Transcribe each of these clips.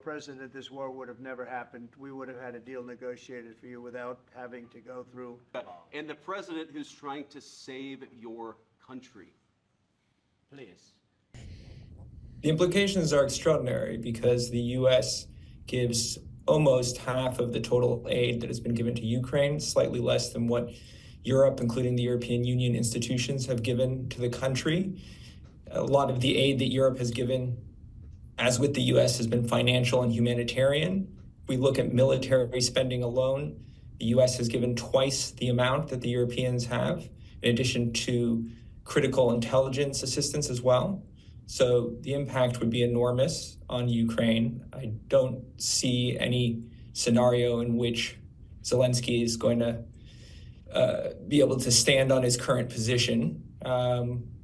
president, this war would have never happened. We would have had a deal negotiated for you without having to go through. And the president who's trying to save your country. Please. The implications are extraordinary because the U.S. gives almost half of the total aid that has been given to Ukraine, slightly less than what Europe, including the European Union institutions, have given to the country. A lot of the aid that Europe has given, as with the U.S., has been financial and humanitarian. We look at military spending alone. The U.S. has given twice the amount that the Europeans have, in addition to critical intelligence assistance as well. So the impact would be enormous on Ukraine. I don't see any scenario in which Zelensky is going to be able to stand on his current position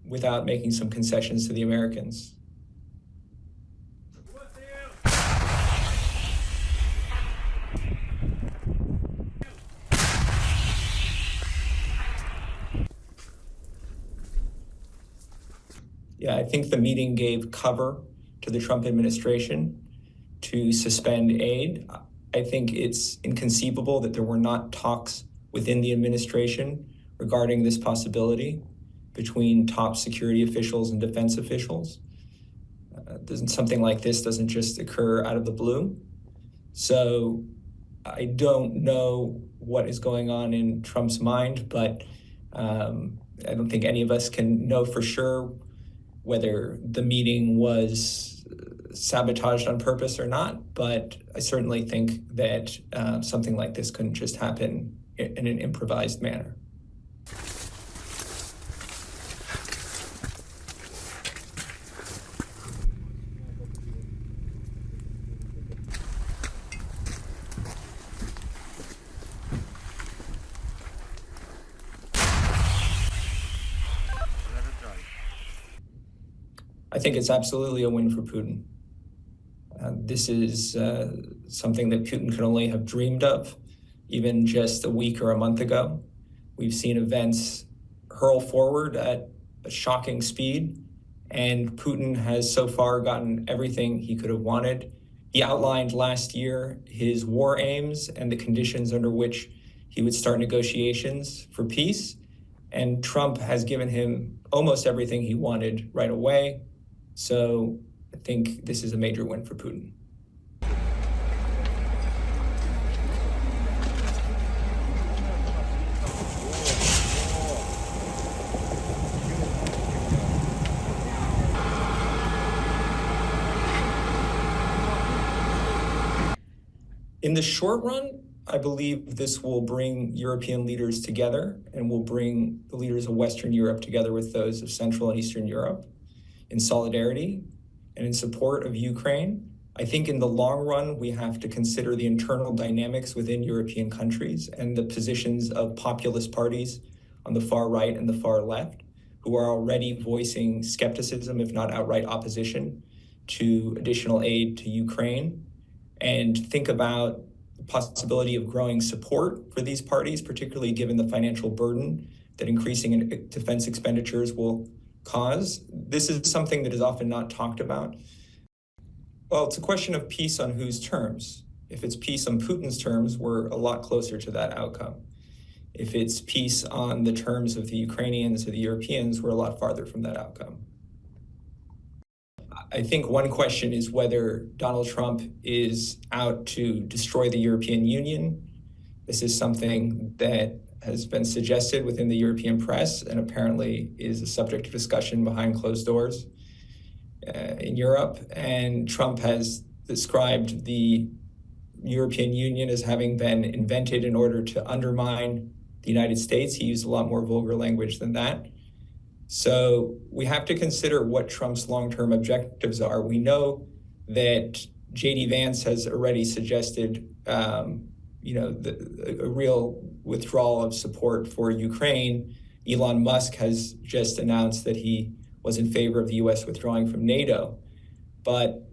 without making some concessions to the Americans. Yeah, I think the meeting gave cover to the Trump administration to suspend aid. I think it's inconceivable that there were not talks within the administration regarding this possibility between top security officials and defense officials. Something like this doesn't just occur out of the blue. So I don't know what is going on in Trump's mind, but I don't think any of us can know for sure whether the meeting was sabotaged on purpose or not, but I certainly think that something like this couldn't just happen in an improvised manner. I think it's absolutely a win for Putin. This is something that Putin could only have dreamed of even just a week or a month ago. We've seen events hurl forward at a shocking speed, and Putin has so far gotten everything he could have wanted. He outlined last year his war aims and the conditions under which he would start negotiations for peace, and Trump has given him almost everything he wanted right away. So I think this is a major win for Putin. In the short run, I believe this will bring European leaders together and will bring the leaders of Western Europe together with those of Central and Eastern Europe in solidarity and in support of Ukraine. I think in the long run, we have to consider the internal dynamics within European countries and the positions of populist parties on the far right and the far left, who are already voicing skepticism, if not outright opposition, to additional aid to Ukraine, and think about the possibility of growing support for these parties, particularly given the financial burden that increasing defense expenditures will cause. This is something that is often not talked about. Well, it's a question of peace on whose terms. If it's peace on Putin's terms, we're a lot closer to that outcome. If it's peace on the terms of the Ukrainians or the Europeans, we're a lot farther from that outcome. I think one question is whether Donald Trump is out to destroy the European Union. This is something that has been suggested within the European press and apparently is a subject of discussion behind closed doors in Europe. And Trump has described the European Union as having been invented in order to undermine the United States. He used a lot more vulgar language than that. So we have to consider what Trump's long-term objectives are. We know that J.D. Vance has already suggested a real withdrawal of support for Ukraine. Elon Musk has just announced that he was in favor of the U.S. withdrawing from NATO. But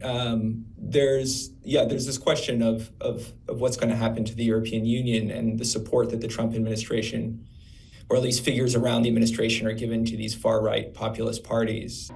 there's this question of what's going to happen to the European Union and the support that the Trump administration, or at least figures around the administration, are given to these far-right populist parties.